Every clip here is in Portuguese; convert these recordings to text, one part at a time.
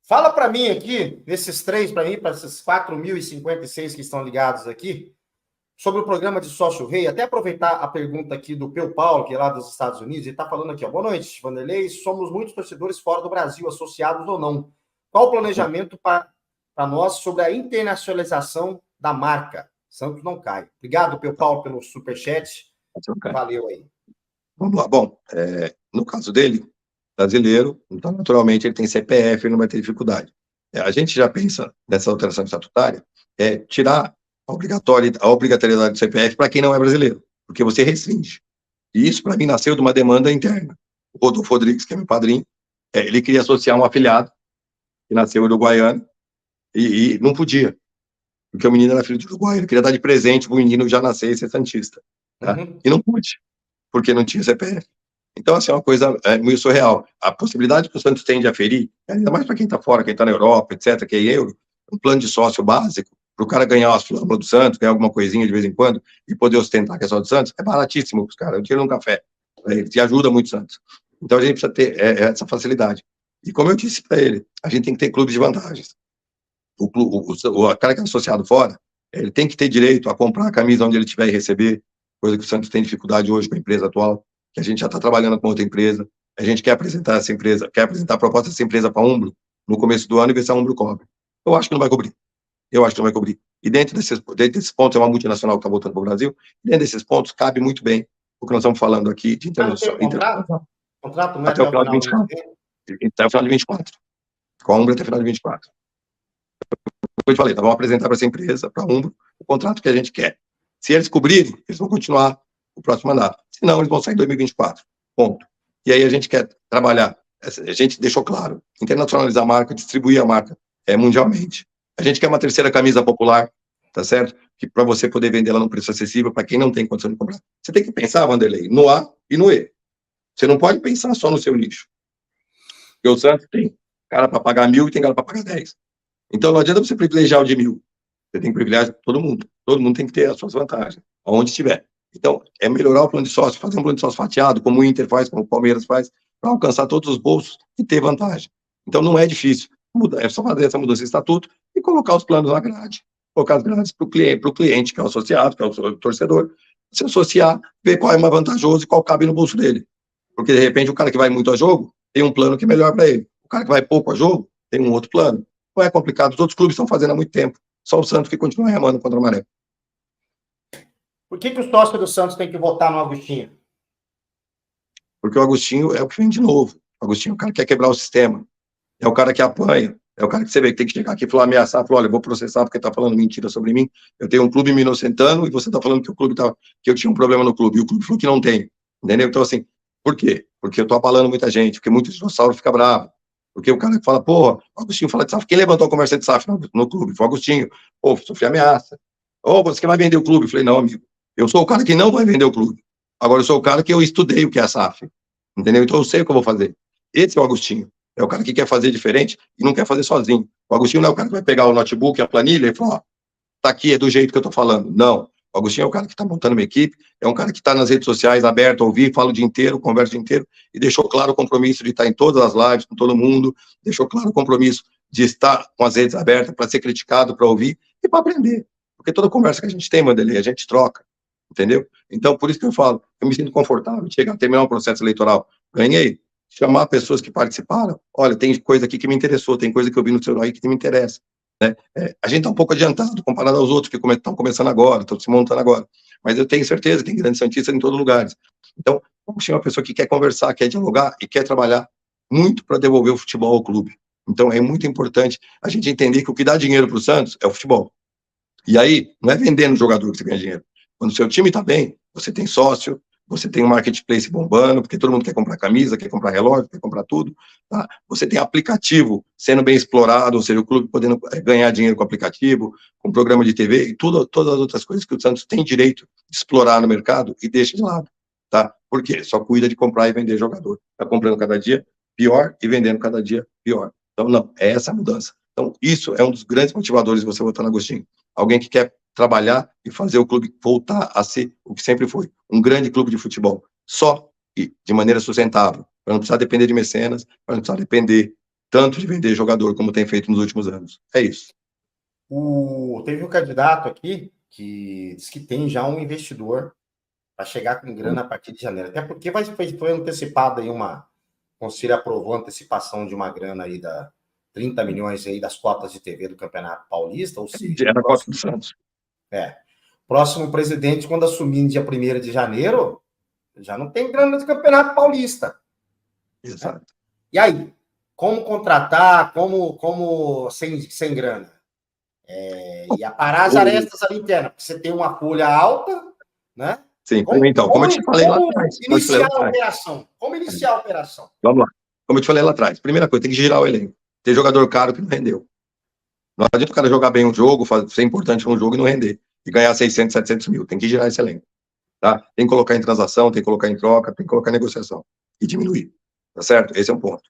Fala para mim aqui, nesses três, para esses 4.056 que estão ligados aqui, sobre o programa de Sócio Rei. Até aproveitar a pergunta aqui do Peu Paulo, que é lá dos Estados Unidos, ele está falando aqui, ó, boa noite, Vanderlei, somos muitos torcedores fora do Brasil, associados ou não. Qual o planejamento para nós sobre a internacionalização da marca? Santos não cai. Obrigado, Peu Paulo, pelo superchat. Valeu aí. Vamos lá. Bom, no caso dele, brasileiro, então, naturalmente, ele tem CPF e não vai ter dificuldade. A gente já pensa nessa alteração estatutária, tirar a obrigatoriedade do CPF para quem não é brasileiro, porque você restringe. E isso, para mim, nasceu de uma demanda interna. O Rodolfo Rodrigues, que é meu padrinho, ele queria associar um afilhado, que nasceu uruguaiano, e não podia, porque o menino era filho de uruguaio, ele queria dar de presente para o menino já nascer e ser santista. Tá? E não pôde, porque não tinha CPF. Então, assim, é uma coisa muito surreal. A possibilidade que o Santos tem de aferir, ainda mais para quem está fora, quem está na Europa, etc., que é euro, um plano de sócio básico, para o cara ganhar umas flâmulas do Santos, ganhar alguma coisinha de vez em quando, e poder ostentar que é só do Santos, é baratíssimo para os caras, é um tiro num café. Te ajuda muito o Santos. Então, a gente precisa ter essa facilidade. E como eu disse para ele, a gente tem que ter clubes de vantagens. O cara que é associado fora, ele tem que ter direito a comprar a camisa onde ele tiver e receber, coisa que o Santos tem dificuldade hoje com a empresa atual, que a gente já está trabalhando com outra empresa, a gente quer apresentar essa empresa, quer apresentar a proposta dessa empresa para a Umbro no começo do ano e ver se a Umbro cobre. Eu acho que não vai cobrir. E dentro desses pontos, é uma multinacional que está voltando para o Brasil, e dentro desses pontos cabe muito bem o que nós estamos falando aqui de internacionalização. Contrato até o final de 24. Até o final de 24. Com a Umbro até o final de 24. Eu te falei, então vamos apresentar para essa empresa, para a Umbro, o contrato que a gente quer. Se eles cobrirem, eles vão continuar o próximo mandato. Se não, eles vão sair em 2024. Ponto. E aí a gente quer trabalhar, a gente deixou claro, internacionalizar a marca, distribuir a marca mundialmente. A gente quer uma terceira camisa popular, tá certo? Que para você poder vender ela num preço acessível para quem não tem condição de comprar. Você tem que pensar, Vanderlei, no A e no E. Você não pode pensar só no seu nicho. Porque o Santos tem cara para pagar 1.000 e tem cara para pagar 10. Então não adianta você privilegiar o de 1.000. Você tem que privilegiar todo mundo. Todo mundo tem que ter as suas vantagens, aonde estiver. Então, é melhorar o plano de sócio, fazer um plano de sócio fatiado, como o Inter faz, como o Palmeiras faz, para alcançar todos os bolsos e ter vantagem. Então, não é difícil. É só fazer essa mudança de estatuto e colocar os planos na grade. Colocar as grades para o cliente, que é o associado, que é o torcedor, se associar, ver qual é mais vantajoso e qual cabe no bolso dele. Porque, de repente, o cara que vai muito a jogo tem um plano que é melhor para ele. O cara que vai pouco a jogo tem um outro plano. Não é complicado. Os outros clubes estão fazendo há muito tempo. Só o Santos que continua remando contra a maré. Por que os sócios do Santos têm que votar no Agostinho? Porque o Agostinho é o que vem de novo. O Agostinho é o cara que quer quebrar o sistema. É o cara que apanha. É o cara que você vê que tem que chegar aqui e falar, ameaçar, falar, olha, eu vou processar porque tá falando mentira sobre mim. Eu tenho um clube me inocentando e você tá falando que o clube que eu tinha um problema no clube. E o clube falou que não tem. Entendeu? Então, assim, por quê? Porque eu tô abalando muita gente, porque muito dinossauro fica bravo. Porque o cara que fala, porra, o Agostinho fala de SAF. Quem levantou a conversa de SAF no clube? Foi o Agostinho. Pô, sofri ameaça. Ô, você que vai vender o clube? Eu falei, não, amigo. Eu sou o cara que não vai vender o clube. Agora, eu sou o cara que eu estudei o que é a SAF. Entendeu? Então, eu sei o que eu vou fazer. Esse é o Agostinho. É o cara que quer fazer diferente e não quer fazer sozinho. O Agostinho não é o cara que vai pegar o notebook, a planilha e falar, ó, tá aqui, é do jeito que eu tô falando. Não. O Agostinho é o cara que tá montando uma equipe, é um cara que tá nas redes sociais aberto a ouvir, fala o dia inteiro, conversa o dia inteiro, e deixou claro o compromisso de estar em todas as lives, com todo mundo, deixou claro o compromisso de estar com as redes abertas para ser criticado, para ouvir e para aprender. Porque toda conversa que a gente tem, Vanderlei, a gente troca. Entendeu? Então, por isso que eu falo, eu me sinto confortável de chegar a terminar um processo eleitoral. Ganhei. Chamar pessoas que participaram. Olha, tem coisa aqui que me interessou, tem coisa que eu vi no seu aí que me interessa. Né? A gente está um pouco adiantado comparado aos outros que estão começando agora, estão se montando agora. Mas eu tenho certeza que tem grandes santistas em todos os lugares. Então, vamos chamar uma pessoa que quer conversar, quer dialogar e quer trabalhar muito para devolver o futebol ao clube. Então, é muito importante a gente entender que o que dá dinheiro para o Santos é o futebol. E aí, não é vendendo jogador que você ganha dinheiro. Quando o seu time está bem, você tem sócio, você tem um marketplace bombando, porque todo mundo quer comprar camisa, quer comprar relógio, quer comprar tudo. Tá? Você tem aplicativo sendo bem explorado, ou seja, o clube podendo ganhar dinheiro com aplicativo, com programa de TV e todas as outras coisas que o Santos tem direito de explorar no mercado e deixa de lado. Tá? Por quê? Só cuida de comprar e vender jogador. Está comprando cada dia pior e vendendo cada dia pior. Então, não, é essa a mudança. Então, isso é um dos grandes motivadores de você votar no Agostinho. Alguém que quer trabalhar e fazer o clube voltar a ser o que sempre foi, um grande clube de futebol, só e de maneira sustentável, para não precisar depender de mecenas, para não precisar depender tanto de vender jogador como tem feito nos últimos anos. É isso. Teve um candidato aqui que diz que tem já um investidor para chegar com grana a partir de janeiro. Até porque foi antecipada aí o Conselho aprovou a antecipação de uma grana aí 30 milhões aí das cotas de TV do Campeonato Paulista, ou seja, Era a cota do Santos. Próximo presidente, quando assumir no dia 1º de janeiro, já não tem grana do Campeonato Paulista. Exato. E aí? Como contratar? Como sem grana? E aparar as arestas ali internas, porque você tem uma folha alta, né? Sim, então, como eu te falei lá atrás. Como iniciar a operação? Vamos lá. Como eu te falei lá atrás. Primeira coisa, tem que girar o elenco. Ter jogador caro que não rendeu. Não adianta o cara jogar bem um jogo, ser importante num jogo e não render. E ganhar 600, 700 mil. Tem que girar esse elenco. Tá? Tem que colocar em transação, tem que colocar em troca, tem que colocar em negociação. E diminuir. Tá certo? Esse é um ponto.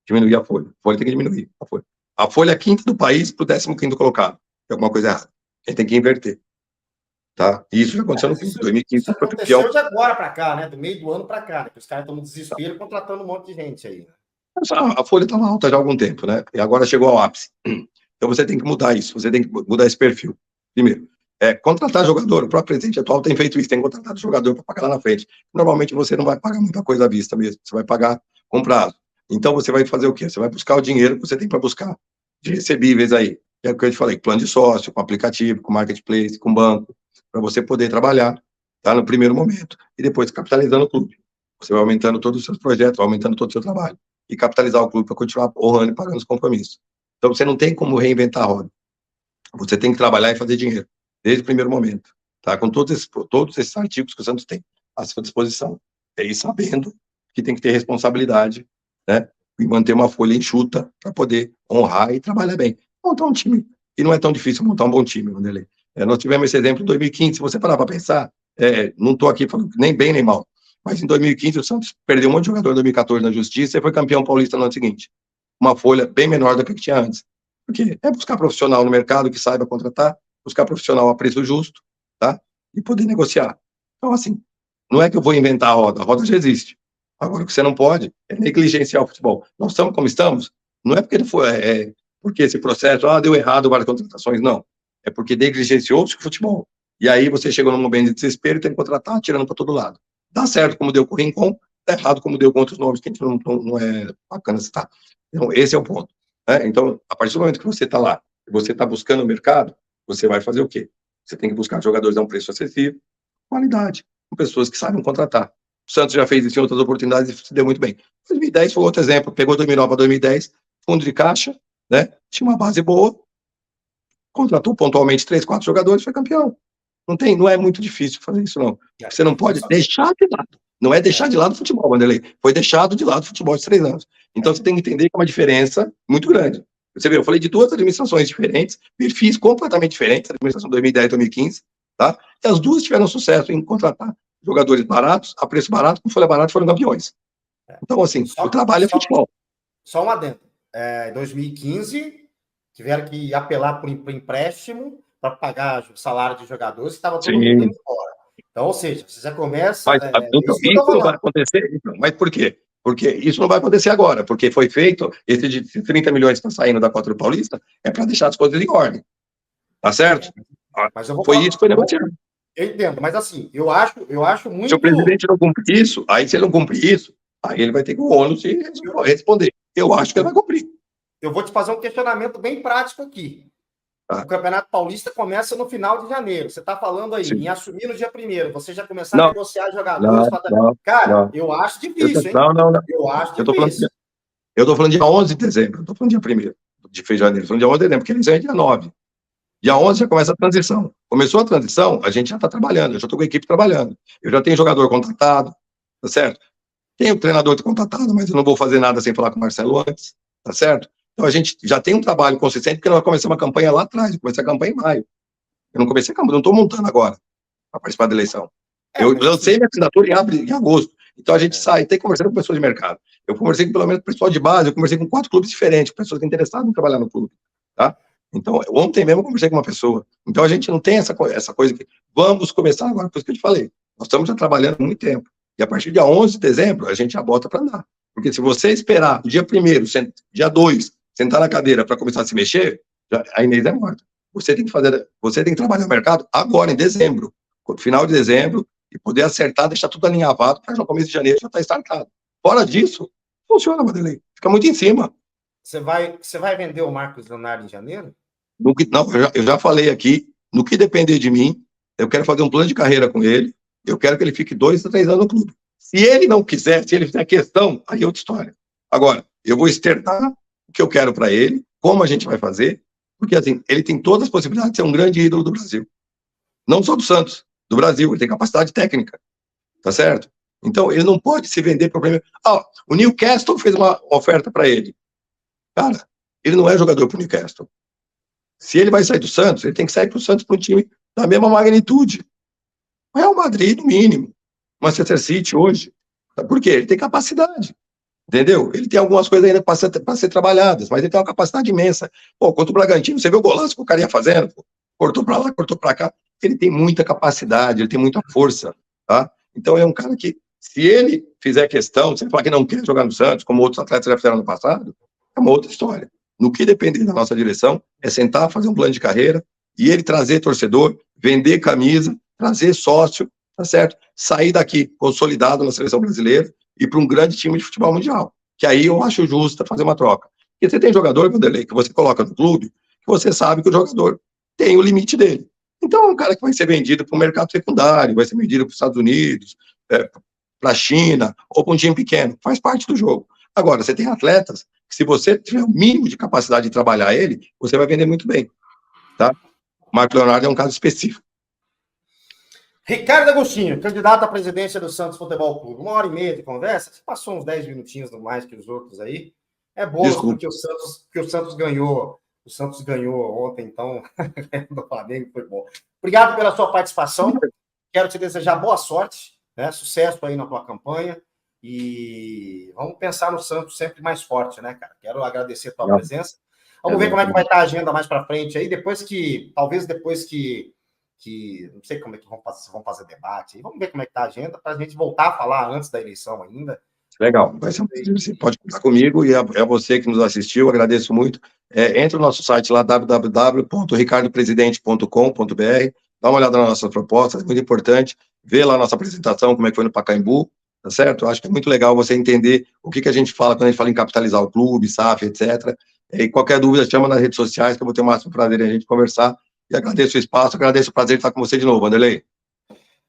Diminuir a folha. A folha tem que diminuir. A folha é a quinta do país para o 15º colocado. Tem alguma coisa errada. A gente tem que inverter. Tá? E isso já aconteceu no clube. 2015 isso aconteceu de agora para cá, né? Do meio do ano para cá, né? Que os caras estão no desespero contratando um monte de gente aí. A folha estava alta já há algum tempo, né? E agora chegou ao ápice. Então você tem que mudar isso, você tem que mudar esse perfil. Primeiro, contratar jogador. O próprio presidente atual tem feito isso, tem contratado jogador para pagar lá na frente. Normalmente você não vai pagar muita coisa à vista mesmo, você vai pagar com prazo. Então você vai fazer o quê? Você vai buscar o dinheiro que você tem para buscar de recebíveis aí. É o que eu te falei, plano de sócio, com aplicativo, com marketplace, com banco, para você poder trabalhar, tá, no primeiro momento. E depois capitalizando o clube. Você vai aumentando todos os seus projetos, vai aumentando todo o seu trabalho. E capitalizar o clube para continuar honrando e pagando os compromissos. Então você não tem como reinventar a roda. Você tem que trabalhar e fazer dinheiro, desde o primeiro momento, tá? Com todos esses artigos que o Santos tem à sua disposição. E sabendo que tem que ter responsabilidade, né? E manter uma folha enxuta para poder honrar e trabalhar bem. Montar um time. E não é tão difícil montar um bom time, Wanderlei. Nós tivemos esse exemplo em 2015. Se você parar para pensar, não estou aqui falando nem bem nem mal, mas em 2015 o Santos perdeu um monte de jogador em 2014 na Justiça e foi campeão paulista no ano seguinte. Uma folha bem menor do que tinha antes. Porque é buscar profissional no mercado que saiba contratar, buscar profissional a preço justo, tá? E poder negociar. Então, assim, não é que eu vou inventar a roda já existe. Agora, o que você não pode é negligenciar o futebol. Nós estamos como estamos, não é porque ele foi, porque esse processo, deu errado várias contratações, não. É porque negligenciou-se o futebol. E aí você chegou num momento de desespero e tem que contratar, tirando para todo lado. Dá certo como deu com o Rincon, dá errado como deu com outros nomes, que a gente não é bacana citar. Então, esse é o ponto. Então, a partir do momento que você está lá, você está buscando o mercado, você vai fazer o quê? Você tem que buscar jogadores a um preço acessível, qualidade, com pessoas que saibam contratar. O Santos já fez isso em outras oportunidades e se deu muito bem. 2010 foi outro exemplo, pegou 2009 para 2010, fundo de caixa, né? Tinha uma base boa, contratou pontualmente 3, 4 jogadores, foi campeão. Não é muito difícil fazer isso, não. Você não pode deixar de lado. Não é deixar de lado o futebol, Wanderlei. Foi deixado de lado o futebol de 3 anos. Então você tem que entender que é uma diferença muito grande. Você vê, eu falei de 2 administrações diferentes, perfis completamente diferentes, a administração 2010 e 2015, tá? E as duas tiveram sucesso em contratar jogadores baratos, a preço barato, com folha barata, foram campeões. Então, assim, o trabalho é futebol. Só um adendo. Em 2015, tiveram que apelar por empréstimo para pagar o salário de jogadores, que estava todo mundo indo embora. Então, ou seja, você já começa... Então, isso não vai acontecer. Mas por quê? Porque isso não vai acontecer agora, porque foi feito, esse de 30 milhões que está saindo da Quatro Paulista, é para deixar as coisas em ordem. Tá certo? Mas eu vou foi isso que foi negociado. Eu entendo, mas assim, eu acho muito... Se o presidente não cumprir isso, aí se ele não cumprir isso, aí ele vai ter que o ônus de responder. Eu acho que ele vai cumprir. Eu vou te fazer um questionamento bem prático aqui. O Campeonato Paulista começa no final de janeiro. Você está falando aí em assumir no dia 1º. Você já começar a negociar jogadores. Eu acho difícil, hein? Não. Eu acho difícil. Eu estou falando dia 11 de dezembro. Eu estou falando dia 1º de janeiro. Estou falando dia 11 de dezembro, porque eles é dia 9. Dia 11 já começa a transição. Começou a transição, a gente já está trabalhando. Eu já estou com a equipe trabalhando. Eu já tenho jogador contratado, tá certo? Tenho treinador contratado, mas eu não vou fazer nada sem falar com o Marcelo antes, tá certo? Então, a gente já tem um trabalho consistente, porque nós começamos uma campanha lá atrás, eu comecei a campanha em maio. Eu não comecei a campanha, não estou montando agora para participar da eleição. Eu lancei minha assinatura em agosto. Então, a gente sai, tem que conversar com pessoas de mercado. Eu conversei com, pelo menos, pessoal de base, eu conversei com 4 clubes diferentes, pessoas interessadas em trabalhar no clube, tá? Então, ontem mesmo eu conversei com uma pessoa. Então, a gente não tem essa coisa que vamos começar agora, por isso que eu te falei. Nós estamos já trabalhando há muito tempo. E a partir de dia 11 de dezembro, a gente já bota para andar. Porque se você esperar o dia 1º, dia 2, sentar na cadeira para começar a se mexer, a Inês é morta. Você tem que trabalhar no mercado agora, em dezembro, final de dezembro, e poder acertar, deixar tudo alinhavado, para no começo de janeiro já estar startado. Fora disso, funciona, Vanderlei. Fica muito em cima. Você vai vender o Marcos Leonardo em janeiro? Não, eu já falei aqui, no que depender de mim, eu quero fazer um plano de carreira com ele, eu quero que ele fique 2 a 3 anos no clube. Se ele não quiser, se ele fizer questão, aí é outra história. Agora, eu vou externar o que eu quero para ele, como a gente vai fazer, porque assim, ele tem todas as possibilidades de ser um grande ídolo do Brasil. Não só do Santos, do Brasil, ele tem capacidade técnica, tá certo? Então, ele não pode se vender para o problema. O Newcastle fez uma oferta para ele. Cara, ele não é jogador para o Newcastle. Se ele vai sair do Santos, ele tem que sair para o Santos para um time da mesma magnitude. O Real Madrid, no mínimo. Manchester City hoje. Por quê? Ele tem capacidade. Entendeu? Ele tem algumas coisas ainda para ser trabalhadas, mas ele tem uma capacidade imensa. Pô, contra o Bragantino, você viu o golaço que o cara ia fazendo? Pô, cortou para lá, cortou para cá. Ele tem muita capacidade, ele tem muita força. Tá? Então, é um cara que, se ele fizer questão, se ele falar que não quer jogar no Santos, como outros atletas já fizeram no passado, é uma outra história. No que depender da nossa direção, é sentar, fazer um plano de carreira e ele trazer torcedor, vender camisa, trazer sócio, tá certo? Sair daqui consolidado na seleção brasileira e para um grande time de futebol mundial. Que aí eu acho justo fazer uma troca. Porque você tem jogador, Vanderlei, que você coloca no clube, que você sabe que o jogador tem o limite dele. Então é um cara que vai ser vendido para o mercado secundário, vai ser vendido para os Estados Unidos, para a China, ou para um time pequeno. Faz parte do jogo. Agora, você tem atletas que, se você tiver o mínimo de capacidade de trabalhar ele, você vai vender muito bem. Tá? O Marco Leonardo é um caso específico. Ricardo Agostinho, candidato à presidência do Santos Futebol Clube. 1h30 de conversa, você passou uns 10 minutinhos no mais que os outros aí. É bom porque o Santos ganhou. O Santos ganhou ontem, então, do Flamengo foi bom. Obrigado pela sua participação. Quero te desejar boa sorte, né? Sucesso aí na tua campanha. E vamos pensar no Santos sempre mais forte, né, cara? Quero agradecer a tua presença. Vamos ver como é que vai estar a agenda mais para frente aí, talvez depois que não sei como é que vão fazer debate aí. Vamos ver como é que está a agenda para a gente voltar a falar antes da eleição ainda. Legal, vai ser um prazer. Você pode contar comigo e é você que nos assistiu, agradeço muito. Entra no nosso site lá, www.ricardopresidente.com.br, dá uma olhada nas nossas propostas, é muito importante, vê lá a nossa apresentação, como é que foi no Pacaembu, tá certo? Acho que é muito legal você entender o que a gente fala quando a gente fala em capitalizar o clube, SAF, etc. E qualquer dúvida, chama nas redes sociais, que eu vou ter o máximo prazer em a gente conversar. E agradeço o espaço, agradeço o prazer de estar com você de novo, Vanderlei.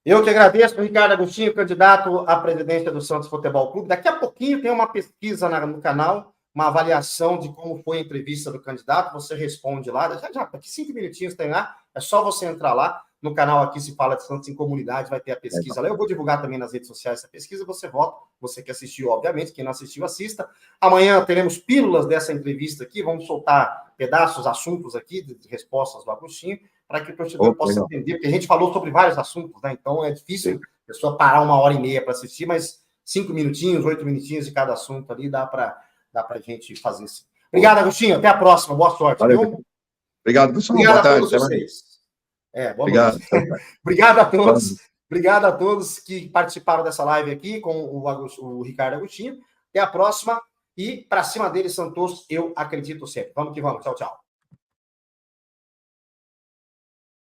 Eu que agradeço, Ricardo Agostinho, candidato à presidência do Santos Futebol Clube. Daqui a pouquinho tem uma pesquisa no canal, uma avaliação de como foi a entrevista do candidato. Você responde lá, daqui 5 minutinhos tem lá. É só você entrar lá. No canal aqui se fala de Santos em Comunidade, vai ter a pesquisa lá. Eu vou divulgar também nas redes sociais essa pesquisa, você vota. Você que assistiu, obviamente, quem não assistiu, assista. Amanhã teremos pílulas dessa entrevista aqui, vamos soltar pedaços, assuntos aqui, de respostas do Agostinho, para que o torcedor possa entender, porque a gente falou sobre vários assuntos, né? Então é difícil a pessoa parar 1h30 para assistir, mas 5 minutinhos, 8 minutinhos de cada assunto ali dá para a gente fazer isso. Obrigado, Agostinho. Até a próxima. Boa sorte. Valeu. Obrigado, pessoal. Obrigado boa a todos tarde. vocês. Obrigado. Obrigado a todos. Obrigado a todos que participaram dessa live aqui com o Ricardo Agostinho. Até a próxima. E para cima dele, Santos, eu acredito sempre. Vamos que vamos. Tchau, tchau.